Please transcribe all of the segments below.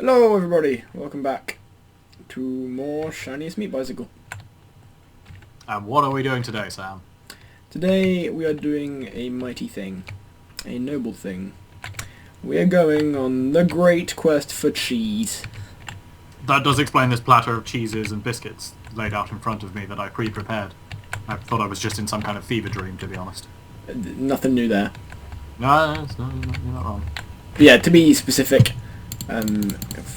Hello everybody, welcome back to more Shiniest Meat Bicycle. And what are we doing today, Sam? Today we are doing a mighty thing, a noble thing. We are going on the great quest for cheese. That does explain this platter of cheeses and biscuits laid out in front of me that I pre-prepared. I thought I was just in some kind of fever dream, to be honest. Nothing new there. No, you're not wrong. But yeah, to be specific,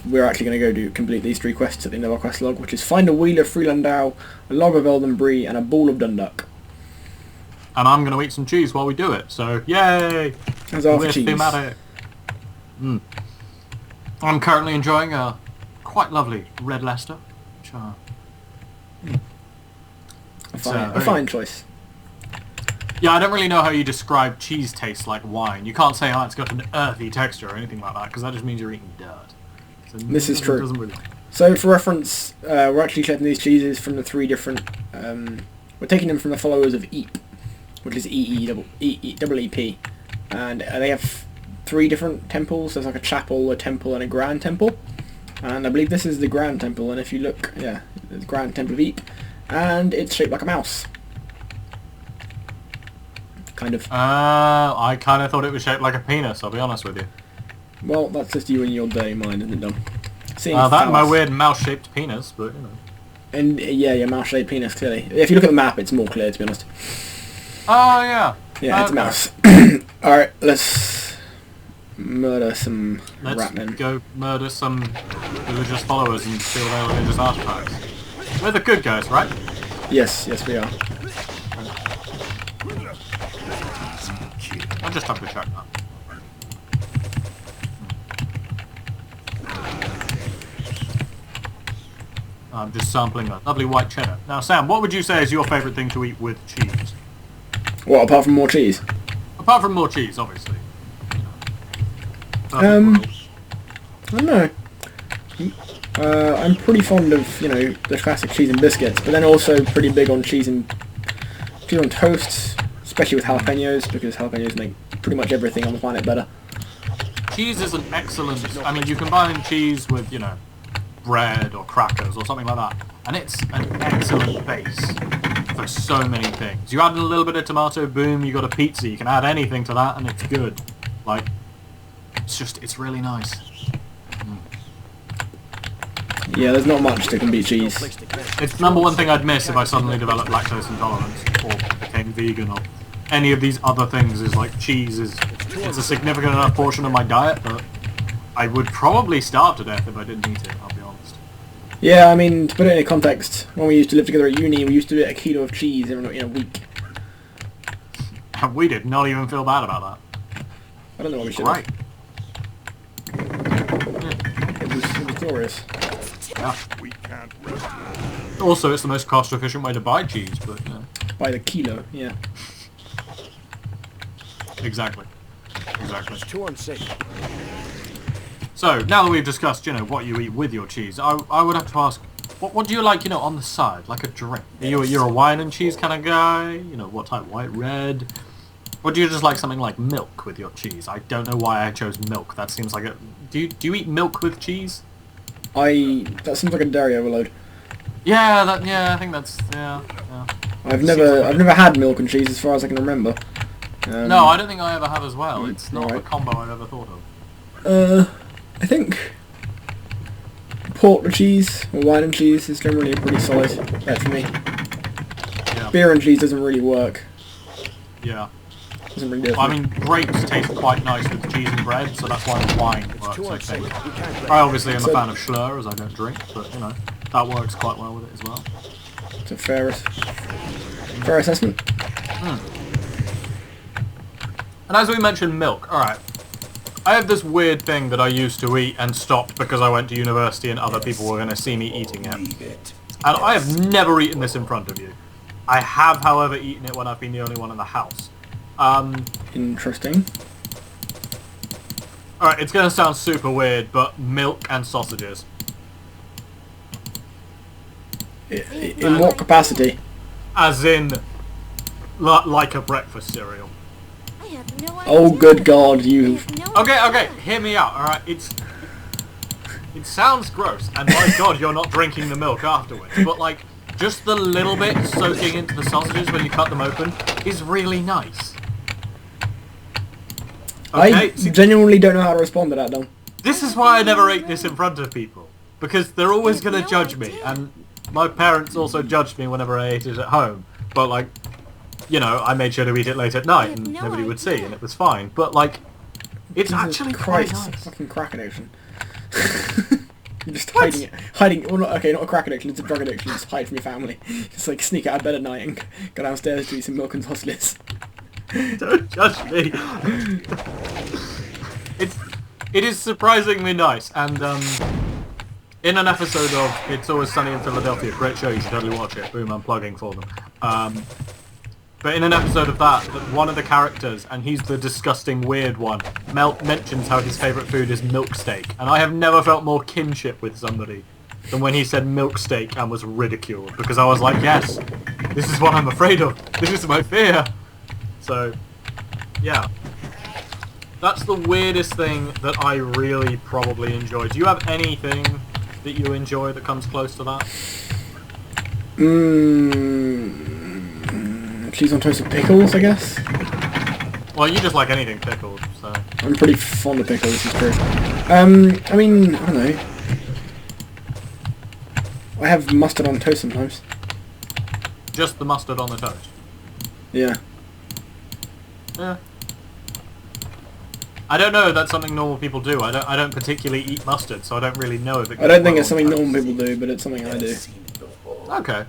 we're actually going to go complete these three quests at the end of our quest log, which is find a wheel of Freelandau, a log of Elden Brie, and a ball of Dundalk. And I'm going to eat some cheese while we do it, so yay! As our We're cheese. thematic. I'm currently enjoying a quite lovely red Leicester, which A fine choice. yeah, I don't really know how you describe cheese tastes like wine. You can't say, oh, it's got an earthy texture or anything like that, because that just means you're eating dirt. So This is true. Really... So for reference, we're actually collecting these cheeses from the three different... we're taking them from the followers of Eep, which is E-E-E-E-P. And they have three different temples. There's like a chapel, a temple, and a grand temple. And I believe this is the grand temple, and if you look, yeah, the grand temple of Eep. And it's shaped like a mouse. Kind of. I kind of thought it was shaped like a penis, I'll be honest with you. Well, that's just you and your dirty mind, isn't it, Dom? That and my weird mouse-shaped penis, but, you know. And, yeah, your mouse-shaped penis, clearly. If you look at the map, it's more clear, to be honest. Oh, yeah. Yeah, it's a mouse. Alright, let's murder some rat men. Let's go murder some religious followers and steal their religious artifacts. We're the good guys, right? Yes, yes we are. I'll just have to check that. I'm just sampling a lovely white cheddar. Now, Sam, what would you say is your favourite thing to eat with cheese? What, apart from more cheese? Apart from more cheese, obviously. I don't know. I'm pretty fond of, you know, the classic cheese and biscuits, but then also pretty big on cheese on toast, especially with jalapenos, because jalapenos make pretty much everything on the planet better. Cheese is an excellent... I mean, you combine cheese with, you know, bread or crackers or something like that, and it's an excellent base for so many things. You add a little bit of tomato, boom, you got a pizza. You can add anything to that and it's good. Like, it's really nice. Yeah, there's not much that can beat cheese. It's the number one thing I'd miss if I suddenly developed lactose intolerance or became vegan or any of these other things. Is like cheese it's a significant enough portion of my diet that I would probably starve to death if I didn't eat it, I'll be honest. Yeah, I mean, to put it in context, when we used to live together at uni, we used to eat a kilo of cheese in a week. And we did not even feel bad about that. I don't know what we should Right. It was glorious. Yeah. Also, it's the most cost-efficient way to buy cheese, but By the kilo, yeah. Exactly. It's too unsafe. So, now that we've discussed, you know, what you eat with your cheese, I would have to ask, what do you like, you know, on the side, like a drink? You're a wine and cheese kind of guy? You know, what type? White, red? Or do you just like something like milk with your cheese? I don't know why I chose milk. That seems like a... Do you eat milk with cheese? That seems like a dairy overload. Yeah, I think that's... Yeah. I've never had milk and cheese as far as I can remember. No, I don't think I ever have as well. It's not a combo I've ever thought of. I think pork with cheese or wine and cheese is generally a pretty solid bet for me. Yeah. Beer and cheese doesn't really work. Yeah. Doesn't really do it. I mean, grapes taste quite nice with cheese and bread, so that's why wine works, I think. I obviously am a fan of Schlur, as I don't drink, but, you know, that works quite well with it as well. It's a fair assessment. And as we mentioned, milk. Alright. I have this weird thing that I used to eat and stopped because I went to university and other people were going to see me eating it. And I have never eaten this in front of you. I have, however, eaten it when I've been the only one in the house. Interesting. Alright, it's going to sound super weird, but milk and sausages. In what capacity? As in, like a breakfast cereal. Oh, good God, you... Okay, hear me out, alright? It sounds gross, and my god, you're not drinking the milk afterwards. But like, just the little bit soaking into the sausages when you cut them open is really nice. Okay, I genuinely don't know how to respond to that, Dom. this is why I never ate this in front of people. Because they're always going to judge me, and my parents also judged me whenever I ate it at home. But like, you know, I made sure to eat it late at night, and nobody would see, and it was fine. But like, it's actually quite nice. Fucking crack addiction. You're just hiding. Well, not a crack addiction. It's a drug addiction. You just hide from your family. Just like sneak out of bed at night and go downstairs to eat some milk and sausages. Don't judge me. It is surprisingly nice, and in an episode of It's Always Sunny in Philadelphia, great show, you should totally watch it. Boom, I'm plugging for them. But in an episode of that, one of the characters, and he's the disgusting weird one, mentions how his favourite food is milk steak. And I have never felt more kinship with somebody than when he said milk steak and was ridiculed. Because I was like, yes, this is what I'm afraid of. This is my fear. So, yeah. That's the weirdest thing that I really probably enjoy. Do you have anything that you enjoy that comes close to that? Cheese on toast with pickles, I guess. Well, you just like anything pickled, so... I'm pretty fond of pickles, this is true. I mean, I don't know. I have mustard on toast sometimes. Just the mustard on the toast? Yeah. Yeah. I don't know if that's something normal people do. I don't particularly eat mustard, so I don't really know if it goes I don't think well it's something on normal people do, but it's something I do. Okay.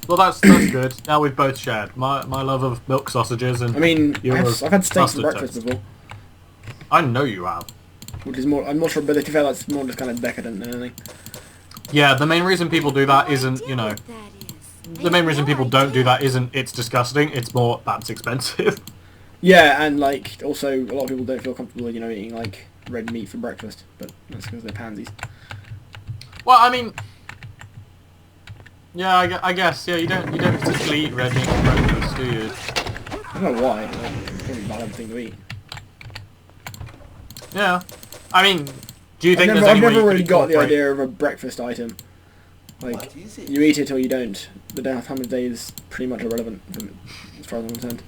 Well, that's good. Now we've both shared my love of milk sausages and I mean, yours I've had steak for mustard breakfast toast. before, I know you have. which is more. I'm not sure, but to be fair, that's more just kind of decadent than anything. Yeah, the main reason people do that isn't, you know, the main reason people don't do that isn't it's disgusting. It's more that's expensive. Yeah, and like also a lot of people don't feel comfortable, you know, eating like red meat for breakfast, but that's because they're pansies. Well, I mean, yeah, I guess, yeah, you don't particularly eat red meat for breakfast, do you? I don't know why. Like, it's probably a bad thing to eat. Yeah. I mean, do you think I've there's any way never you really could got the incorporate- idea of a breakfast item. Like, you eat it or you don't. The time of day is pretty much irrelevant from, as far as I'm concerned.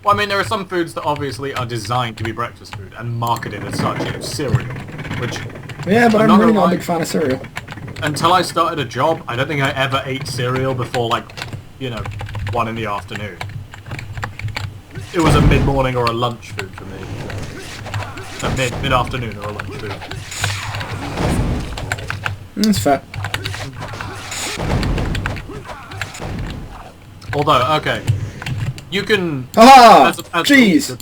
Well, I mean, there are some foods that obviously are designed to be breakfast food and marketed as such. You know, cereal, which Yeah, but I'm I'm not really gonna not a lie. big fan of cereal. until I started a job, I don't think I ever ate cereal before, like, you know, 1 in the afternoon. It was a mid-morning or a lunch food for me. A mid-afternoon or a lunch food. That's fair. Although, okay, you can... Haha! as- Cheese!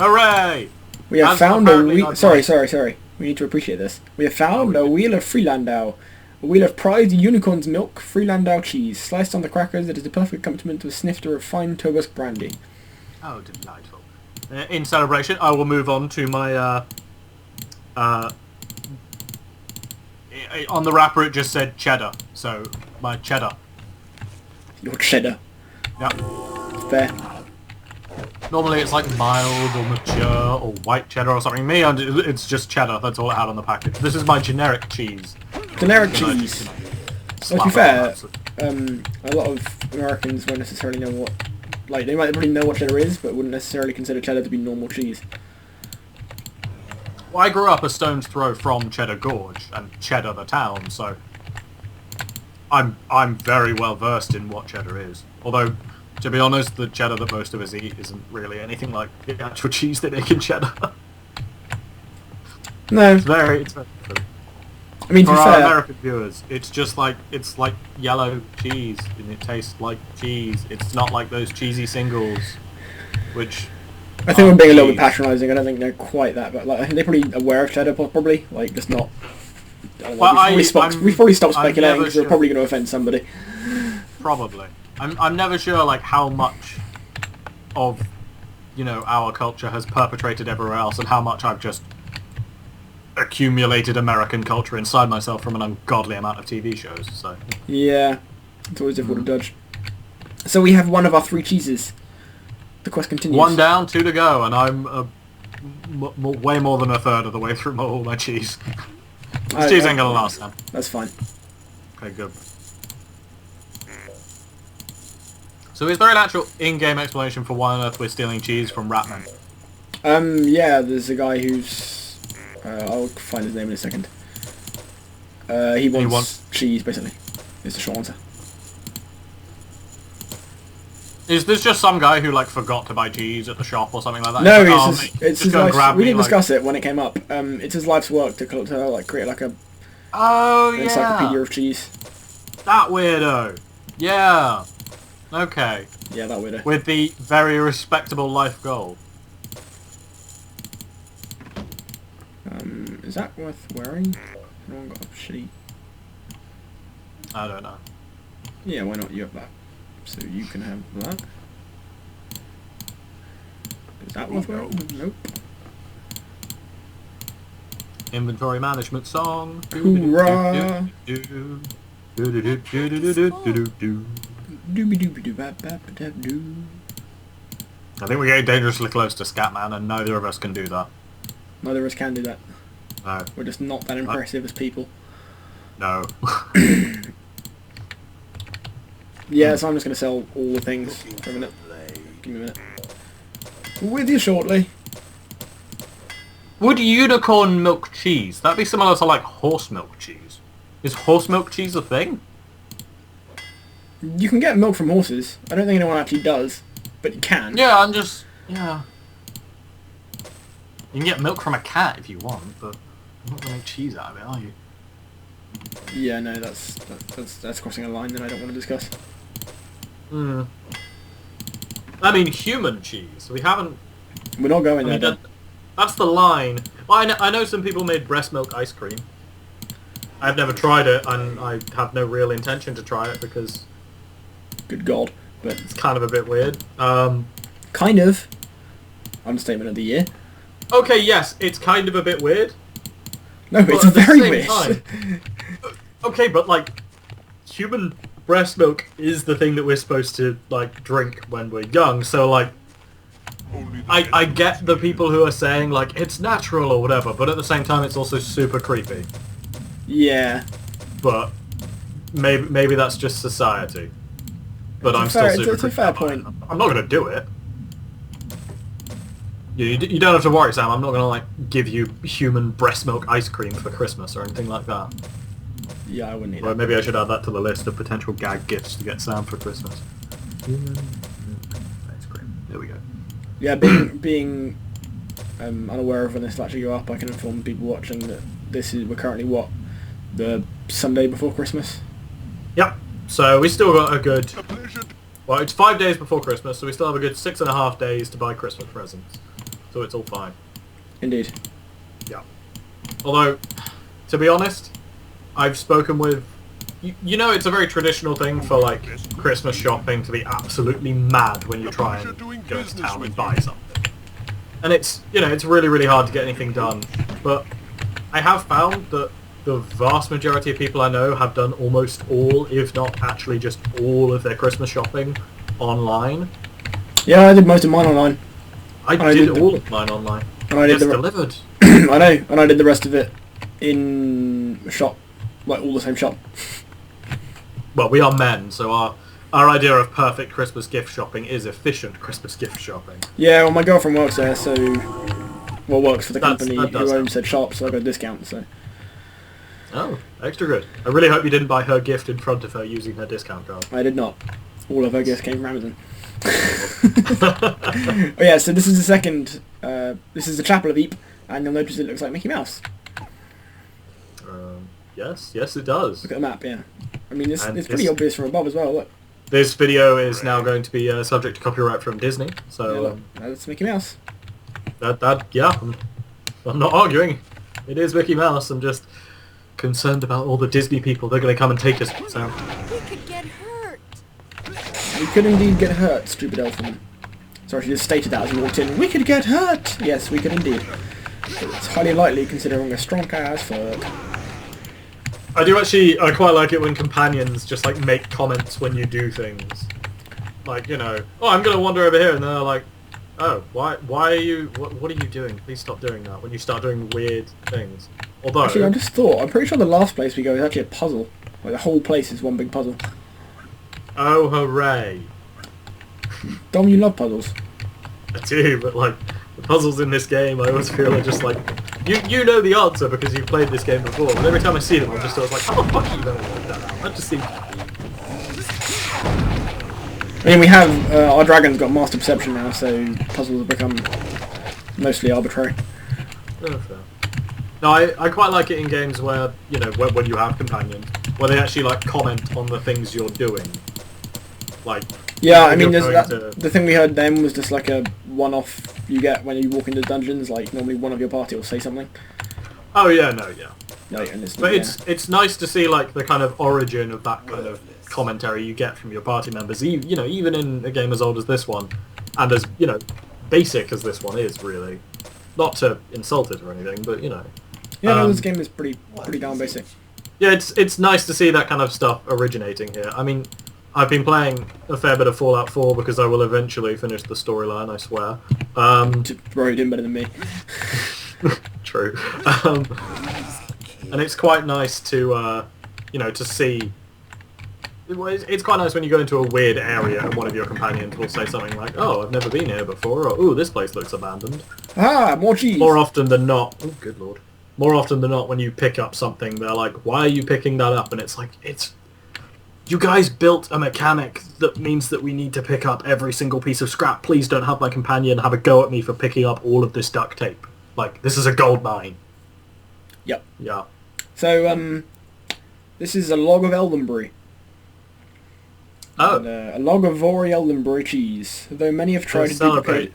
Hooray! We have As found a apparently wheel... I've Sorry. We need to appreciate this. We have found a wheel of Freelandau. A wheel of prized unicorn's milk, Freelandau cheese. Sliced on the crackers, it is the perfect accompaniment to a snifter of fine Tobask brandy. Oh, delightful. In celebration, I will move on to my, on the wrapper it just said cheddar, so my cheddar. Your cheddar. Yeah. Fair. Normally it's like mild or mature or white cheddar or something. Me, it's just cheddar. That's all it had on the package. This is my generic cheese. Generic You know, cheese. you can Well, to be slap it on fair, that. a lot of Americans won't necessarily know what... Like, they might probably know what cheddar is, but wouldn't necessarily consider cheddar to be normal cheese. Well, I grew up a stone's throw from Cheddar Gorge and Cheddar the town, so I'm very well versed in what cheddar is. Although, to be honest, the cheddar that most of us eat isn't really anything like the actual cheese they make in cheddar. No, It's very different. I mean, to For be our fair, American viewers, it's just like, it's like yellow cheese, and it tastes like cheese. It's not like those cheesy singles, which... I think we're being a little bit cheese. patronising. I don't think they're quite that, but like, I think they're probably aware of cheddar, probably. Like, just not... I don't know, Well, we've probably stopped I'm speculating never because we're sure. probably going to offend somebody. Probably. I'm never sure, like, how much of, you know, our culture has perpetrated everywhere else and how much I've just accumulated American culture inside myself from an ungodly amount of TV shows, so... Yeah, it's always difficult to judge. So we have one of our 3 cheeses. The quest continues. 1 down, 2 to go, and I'm way more than a third of the way through all my cheese. This Oh, cheese ain't gonna last, Sam. That's fine. Okay, good. So is there an actual in-game explanation for why on earth we're stealing cheese from Ratman? Yeah, there's a guy who's... I'll find his name in a second. He wants cheese, basically. It's the short answer. Is this just some guy who, like, forgot to buy cheese at the shop or something like that? No, It's his life's... We didn't discuss it when it came up. It's his life's work to like, create, like, an encyclopedia of cheese. That weirdo. Yeah. Okay. Yeah, that weirdo. With the very respectable life goal. Is that worth wearing? Anyone got a shitty... I don't know. Yeah, why not? You have that. So you can have that. Is that worth wearing? Nope. Inventory management song. Hoorah! I think we're getting dangerously close to Scatman, and neither of us can do that. Neither of us can do that. No. We're just not that impressive as people. No. Yeah, so I'm just going to sell all the things for a minute. Give me a minute. With you shortly. Would unicorn milk cheese? That'd be similar to like horse milk cheese. Is horse milk cheese a thing? You can get milk from horses. I don't think anyone actually does, but you can. Yeah, yeah. You can get milk from a cat if you want, but you're not gonna make cheese out of it, are you? Yeah, no, that's crossing a line that I don't want to discuss. I mean, human cheese. We haven't... We're not going there. That's the line. Well, I know some people made breast milk ice cream. I've never tried it, and I have no real intention to try it because... Good God. But it's kind of a bit weird. Kind of. Understatement of the year. Okay, yes, it's kind of a bit weird. No, it's very weird. Okay, but like, human breast milk is the thing that we're supposed to like drink when we're young. So like, I get the people who are saying like it's natural or whatever, but at the same time, it's also super creepy. Yeah. But maybe that's just society. But I'm still super. It's a fair point. I'm not gonna do it. You don't have to worry, Sam. I'm not gonna like give you human breast milk ice cream for Christmas or anything like that. Yeah, I wouldn't need Or that. maybe I should add that to the list of potential gag gifts to get Sam for Christmas. Human milk ice cream. There we go. Yeah, being unaware of when this will actually go up, I can inform people watching that we're currently the Sunday before Christmas. Yep. So we still got a good... Well, it's 5 days before Christmas, so we still have a good 6.5 days to buy Christmas presents. So it's all fine. Indeed. Yeah. Although, to be honest, I've spoken with... You know, it's a very traditional thing for, like, Christmas shopping to be absolutely mad when you try and go to town and buy something. And it's, you know, it's really, really hard to get anything done. But I have found that the vast majority of people I know have done almost all, if not actually just all of their Christmas shopping online. Yeah, I did most of mine online. I did all of mine online. And I did delivered. I know, and I did the rest of it in a shop, like all the same shop. Well, we are men, so our idea of perfect Christmas gift shopping is efficient Christmas gift shopping. Yeah, well, my girlfriend works there, so works for the company that who owns said shop, so I got a discount. So. Oh, extra good. I really hope you didn't buy her gift in front of her using her discount card. I did not. All of her gifts came from Amazon. Oh yeah, so this is the second. This is the Chapel of Eep, and you'll notice it looks like Mickey Mouse. Yes, it does. Look at the map, yeah. I mean, it's pretty obvious from above as well. Look. This video is now going to be subject to copyright from Disney, so... Yeah, look, that's Mickey Mouse. I'm not arguing. It is Mickey Mouse. I'm just concerned about all the Disney people. They're going to come and take us. So. We could get hurt. We could indeed get hurt, stupid elfin. Sorry, she just stated that as we walked in. We could get hurt! Yes, we could indeed. It's highly likely considering a strong ass foot. I quite like it when companions just like make comments when you do things. Like, you know, oh, I'm going to wander over here, and they're like, Oh, why are you... What are you doing? Please stop doing that when you start doing weird things. Although... Actually, I just thought, I'm pretty sure the last place we go is actually a puzzle. Like, the whole place is one big puzzle. Oh, hooray. Dom, you love puzzles. I do, but like, the puzzles in this game, I always feel are just like... You know the answer because you've played this game before, but every time I see them, I'm just sort of like, how the fuck are you going to work that out? That just seems... I mean, we have, our dragon's got master perception now, so puzzles have become mostly arbitrary. Oh, fair. No, I quite like it in games where, you know, when you have companions, where they actually, like, comment on the things you're doing. Like... Yeah, I mean, the thing we heard then was just like a one-off you get when you walk into dungeons, like normally one of your party will say something. Oh yeah, no, yeah. Like, and it's, But yeah. it's nice to see like the kind of origin of that kind of commentary you get from your party members. You know, even in a game as old as this one, and as you know, basic as this one is, really. Not to insult it or anything, but you know. Yeah, no, this game is pretty darn basic. Yeah, it's nice to see that kind of stuff originating here. I mean, I've been playing a fair bit of Fallout 4 because I will eventually finish the storyline, I swear. Probably doing better than me. True. And it's quite nice to, you know, to see... It's quite nice when you go into a weird area and one of your companions will say something like, oh, I've never been here before, or, ooh, this place looks abandoned. Ah, more cheese! More often than not... Oh, good lord. More often than not, when you pick up something, they're like, why are you picking that up? And it's like, you guys built a mechanic that means that we need to pick up every single piece of scrap. Please don't have my companion have a go at me for picking up all of this duct tape. Like, this is a gold mine. Yep. Yeah. So, this is a log of elderberry. Oh. And, a log of Vori elderberry cheese. Though many have tried to duplicate...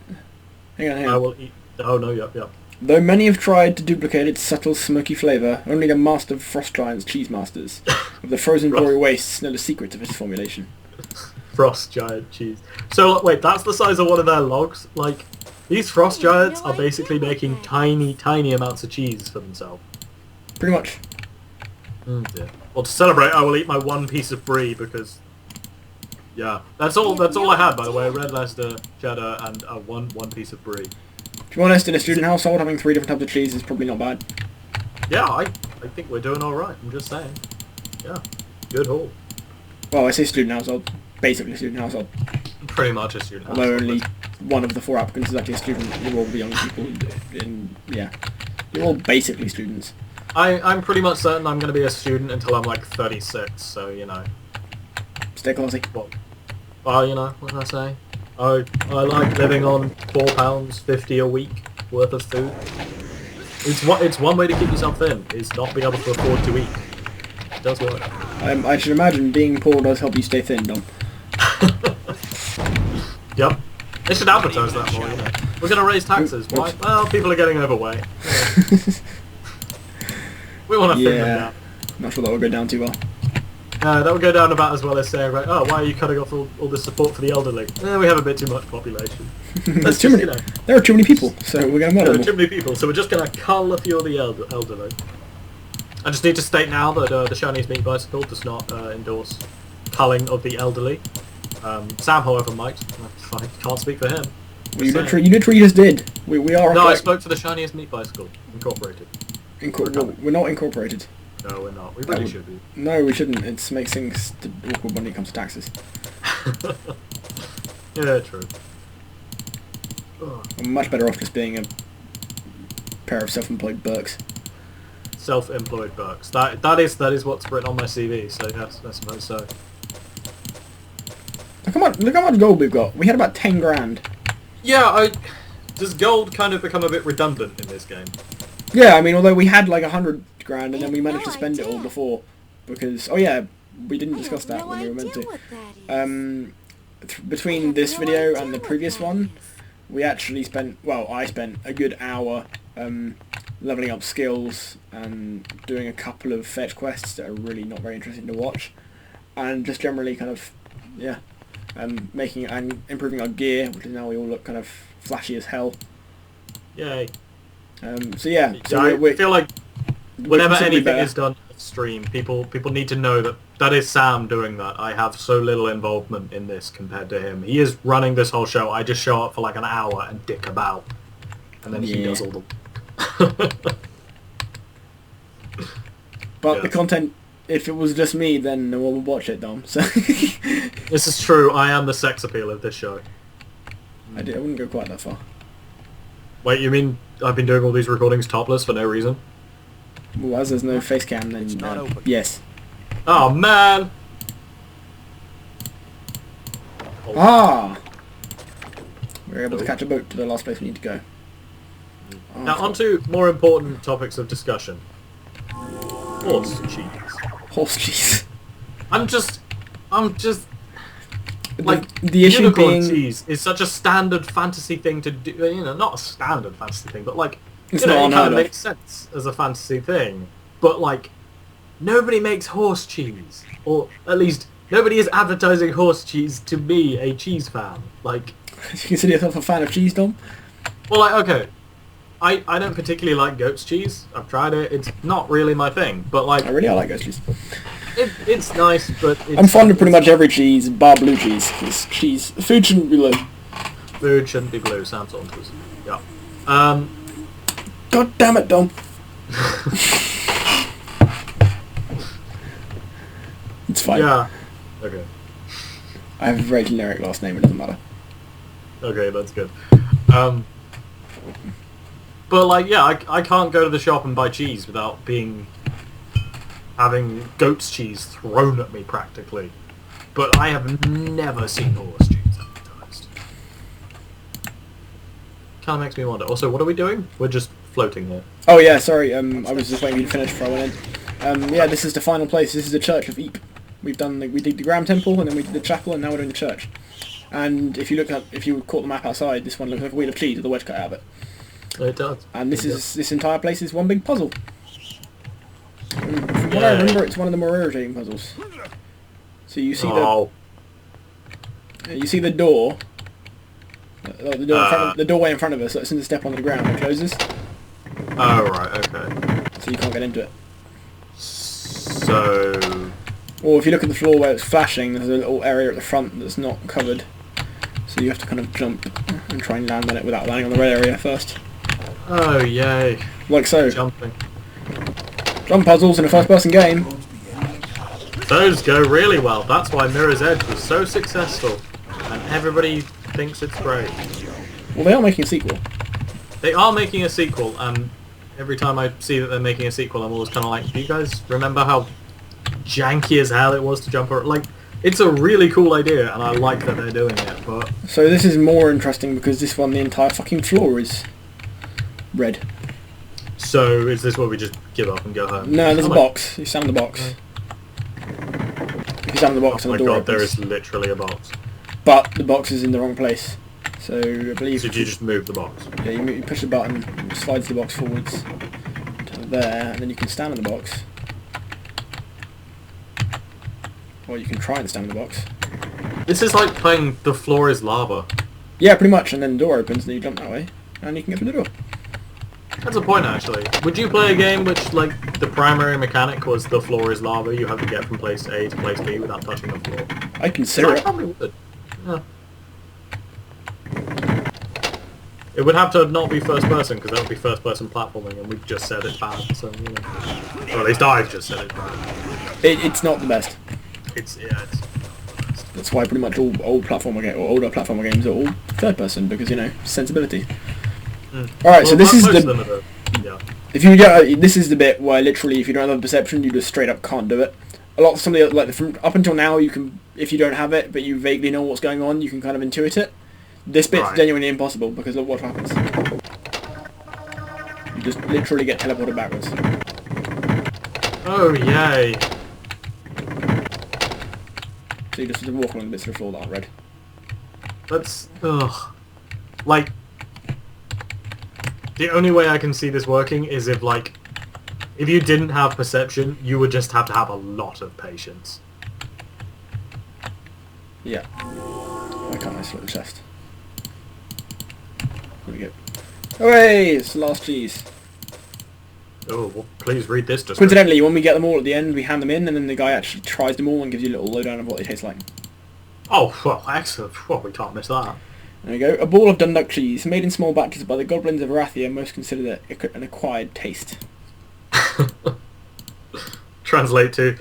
Hang I on. will eat... Oh, no, yep. Though many have tried to duplicate its subtle, smoky flavour, only the master of Frost Giant's cheese masters of the frozen Vori wastes know the secrets of its formulation. Frost Giant cheese. So, wait, that's the size of one of their logs? Like, these Frost Giants are basically making tiny, tiny amounts of cheese for themselves. Pretty much. Oh dear. Well, to celebrate, I will eat my one piece of brie because... Yeah, that's all I had, by the way. Red Leicester, cheddar, and one piece of brie. To be honest, in a student household, having 3 different types of cheese is probably not bad. Yeah, I think we're doing alright, I'm just saying. Yeah, good haul. Well, I say student household. Basically student household. Pretty much a student Although household, only one of the 4 applicants is actually a student. You're all the young people yeah. You're all basically students. I'm pretty much certain I'm going to be a student until I'm like 36, so, you know. Stay classy. Well, you know, what can I say? I like living on £4.50 a week worth of food. It's one way to keep yourself thin, is not being able to afford to eat. It does work. I should imagine being poor does help you stay thin, Dom. Yep. They should advertise that more, you know. We're going to raise taxes. Why? Well, people are getting overweight. Yeah. We want to thin them down. Not sure that will go down too well. That would go down about as well as saying, right, oh, why are you cutting off all this support for the elderly? We have a bit too much population. There's too many. There are too many people, so we're going to murder them. There are too many people, so we're just going to cull a few of the elderly. I just need to state now that the Shiniest Meat Bicycle does not endorse culling of the elderly. Sam, however, might. I can't speak for him. Well, you literally just did. We are. No, I spoke to the Shiniest Meat Bicycle Incorporated. We're not incorporated. No, we're not. We really should be. No, we shouldn't. It makes things awkward when it comes to taxes. Yeah, true. I'm much better off just being a pair of self-employed Burks. Self-employed Burks. That is what's written on my CV. So yes, I suppose so. Look how much gold we've got. We had about 10 grand. Yeah, does gold kind of become a bit redundant in this game? Yeah, I mean, although we had like 100 grand and then we managed to spend it all before, because we didn't discuss that when we were meant to. Between this video and the previous one, we actually I spent a good hour leveling up skills and doing a couple of fetch quests that are really not very interesting to watch, and just generally kind of making and improving our gear, which is now we all look kind of flashy as hell. Yay. So yeah, I feel like whenever anything is done, stream. People need to know that that is Sam doing that. I have so little involvement in this compared to him. He is running this whole show. I just show up for like an hour and dick about, and then he does all the. But the content, if it was just me, then no one would watch it, Dom. So This is true. I am the sex appeal of this show. I wouldn't go quite that far. Wait, you mean I've been doing all these recordings topless for no reason? Well, as there's no face cam, then not open. yes. Oh man! Ah! We were able to catch a boat to the last place we need to go. Oh, Now on to more important topics of discussion. Horse cheese. horse cheese. I'm just like the issue unicorn being cheese is such a standard fantasy thing to do. You know, not a standard fantasy thing, but like It's you know, not it unheard kind of of. makes sense as a fantasy thing. But like, nobody makes horse cheese, or at least nobody is advertising horse cheese to me, a cheese fan. Like, Do you consider yourself a fan of cheese, Dom? well, like okay. I don't particularly like goat's cheese. I've tried it. It's not really my thing. But like, I like goat cheese. it's nice, but it's, I'm fond of pretty much every cheese, bar blue cheese. Because cheese, food shouldn't be low. food shouldn't be blue. Sounds Saunders. Yeah. God damn it, Dom. It's fine. Yeah. Okay. I have a very generic last name, it doesn't matter. Okay, that's good. But like, yeah, I can't go to the shop and buy cheese without having goat's cheese thrown at me practically. But I have never seen horse cheese advertised. Kind of makes me wonder. Also, what are we doing? We're just floating here. Oh yeah, sorry, I was just waiting for you to finish before I went in. Yeah, this is the final place. This is the Church of Ypres. We did the Graham Temple, and then we did the chapel, and now we're doing the church. And if you caught the map outside, this one looks like a wheel of cheese with a wedge cut out of it. It does. And this entire place is one big puzzle. And from what I remember, it's one of the more irritating puzzles. So you see the door. The doorway in front of us. That's in the step onto the ground. It closes, Oh right, okay. so you can't get into it. So Or if you look at the floor where it's flashing, there's a little area at the front that's not covered. So you have to kind of jump and try and land on it without landing on the red area first. oh yay, Like so. jumping. Jump puzzles in a first-person game. Those go really well. That's why Mirror's Edge was so successful, and everybody thinks it's great. Well, they are making a sequel. They are making a sequel, and every time I see that they're making a sequel, I'm always kind of like, do you guys remember how janky as hell it was to jump around? Like, it's a really cool idea, and I like that they're doing it, but... So this is more interesting because this one, the entire fucking floor is red. So, is this where we just give up and go home? No, there's a Oh my- box. You stand in the box. If you stand in the box Oh and my the door god, there opens. is literally a box. But the box is in the wrong place. So I believe... So you just move the box? Yeah, you push the button, it slides the box forwards to there, and then you can stand in the box. Or you can try and stand in the box. This is like playing The Floor is Lava. Yeah, pretty much, and then the door opens and you jump that way, and you can get through the door. That's a point, actually. Would you play a game which, like, the primary mechanic was the floor is lava, you have to get from place A to place B without touching the floor? I consider I it. probably would. Yeah. It would have to not be first person, because that would be first person platforming, and we've just said it's bad, so, you know. Or at least I've just said it's bad. It's not the best. It's. That's why pretty much all old platformer games, or older platformer games, are all third person, because, you know, sensibility. Alright, so this is most of the... them are yeah. If you get, this is the bit where literally, if you don't have perception, you just straight up can't do it. A lot of some of the, like from up until now, you can, if you don't have it, but you vaguely know what's going on, you can kind of intuit it. This bit's Right. genuinely impossible because look what happens. You just literally get teleported backwards. Oh, yay. So you just have to walk along the bits of the floor that aren't red. That's... ugh. Like... The only way I can see this working is if, like... If you didn't have perception, you would just have to have a lot of patience. Yeah. Why can't I slit the chest? There we go. Hooray! It's the last cheese. Oh, well, please read this description. Coincidentally, when we get them all at the end, we hand them in, and then the guy actually tries them all and gives you a little lowdown of what they taste like. Oh, well, excellent. Well, we can't miss that. There we go. A ball of Dundalk cheese, made in small batches by the goblins of Arathia, most consider it an acquired taste. Translate to,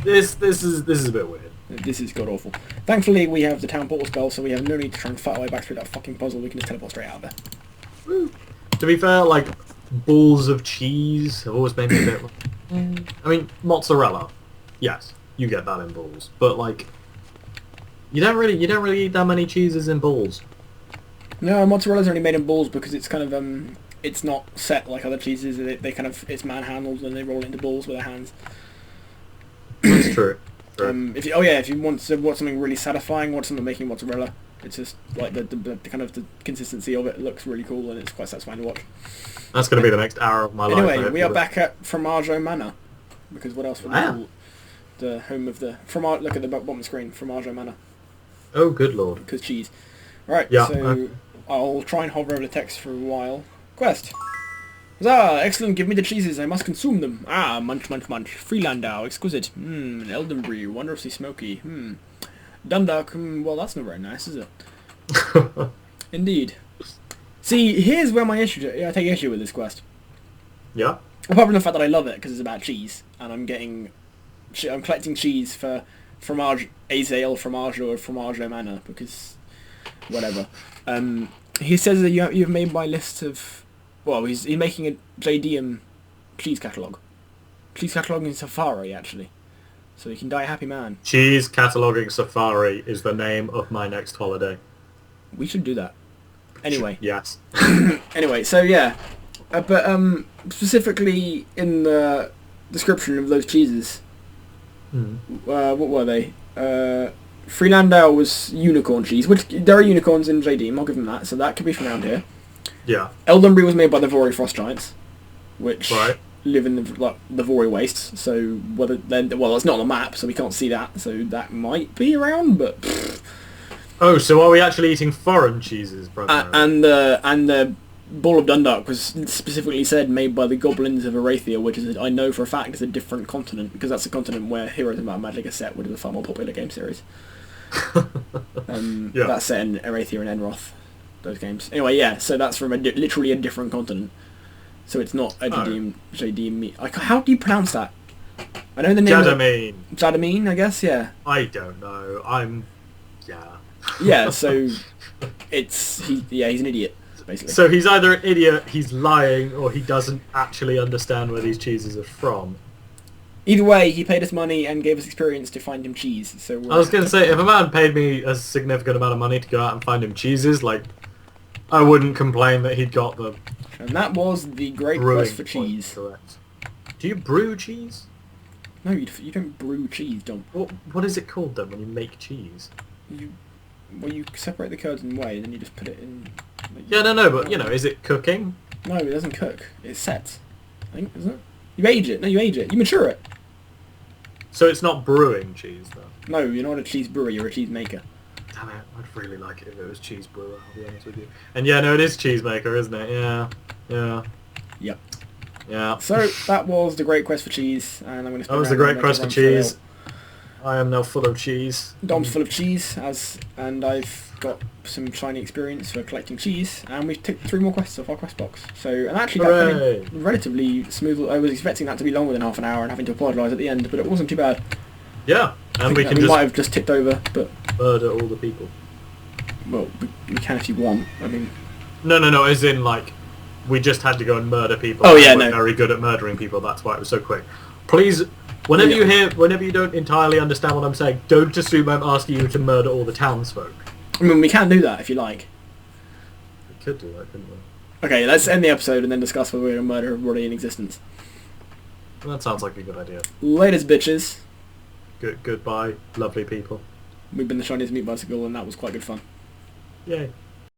this is a bit weird. This is god awful. Thankfully, we have the town portal spell, so we have no need to try and fight our way back through that fucking puzzle. We can just teleport straight out there. Woo. To be fair, like, balls of cheese have always made me a bit... I mean, mozzarella. Yes, you get that in balls. But, like, you don't really eat that many cheeses in balls. No, mozzarella's only made in balls because it's kind of, it's not set like other cheeses. They kind of, it's manhandled and they roll it into balls with their hands. That's true. If you want something really satisfying, want something making mozzarella, it's just like the kind of the consistency of it looks really cool and it's quite satisfying to watch. That's going to be the next hour of my life. Anyway, we are back at Formaggio Manor, because what else would we call the home of the look at the bottom of the screen, Formaggio Manor. Oh, good lord. Because cheese. Right, yeah, so I'll try and hover over the text for a while. Quest. Huzzah! Excellent, give me the cheeses, I must consume them. Ah, munch, munch, munch. Freelandau, exquisite. An Eldenbury, wondrously smoky. Dundalk, well that's not very nice, is it? Indeed. See, here's where I take issue with this quest. Yeah? Apart from the fact that I love it, because it's about cheese, and I'm collecting cheese for fromage, Azael Formaggio or Formaggio Manor, because whatever. He says that you've made my list of... Well, he's making a JDM cheese catalogue. Cheese cataloguing Safari, actually. So you can die a happy man. Cheese Cataloguing Safari is the name of my next holiday. We should do that. Anyway. Yes. Anyway, so yeah. But specifically in the description of those cheeses, what were they? Freelandau was unicorn cheese, which there are unicorns in JDM, I'll give them that, so that could be from around here. Yeah. Eldenbury was made by the Vori Frost Giants, which right. live in the Vori Wastes, so whether well, it's not on the map, so we can't see that, so that might be around, but... Pfft. Oh, so are we actually eating foreign cheeses, brother? And the Ball of Dundalk was specifically said made by the Goblins of Arathia, which is, I know for a fact, is a different continent, because that's a continent where Heroes of Might and Magic is set, which is a far more popular game series. Yeah. That's set in Arathia and Enroth, those games. Anyway, yeah, so that's from literally a different continent. So it's not a JD meat. How do you pronounce that? I know the name. Jadamine. Jadamine, I guess, yeah. I don't know. Yeah. Yeah, so he's an idiot, basically. So he's either an idiot, he's lying, or he doesn't actually understand where these cheeses are from. Either way, he paid us money and gave us experience to find him cheese. So I was going to say, if a man paid me a significant amount of money to go out and find him cheeses, like, I wouldn't complain that he'd got the... And that was the great quest for cheese. Correct. Do you brew cheese? No, you don't brew cheese, Dom. What is it called then when you make cheese? You separate the curds and whey, and then you just put it in... Yeah, no, but, you know, is it cooking? No, it doesn't cook. It sets, I think, isn't it? You age it. No, you age it. You mature it. So it's not brewing cheese, though? No, you're not a cheese brewer, you're a cheese maker. Damn it, I'd really like it if it was cheese brewer, I'll be honest with you. And yeah, no, it is cheese maker, isn't it? Yeah. Yep. Yeah. So, that was the great quest for cheese, and I'm going to... That was the great quest for cheese. I am now full of cheese. Dom's full of cheese, and I've got some shiny experience for collecting cheese, and we've ticked 3 more quests off our quest box. So, and actually that went relatively smooth. I was expecting that to be longer than half an hour and having to apologise at the end, but it wasn't too bad. Yeah, and we might have just tipped over, but... murder all the people. Well, we can if you want, I mean... No, as in, like, we just had to go and murder people. Oh, yeah, We're very good at murdering people, that's why it was so quick. Please... Whenever you don't entirely understand what I'm saying, don't assume I'm asking you to murder all the townsfolk. I mean, we can do that if you like. We could do that, couldn't we? Okay, let's end the episode and then discuss whether we're going to murder everybody in existence. Well, that sounds like a good idea. Laters, bitches. Goodbye, lovely people. We've been the Shiniest Meat Bicycle, and that was quite good fun. Yay.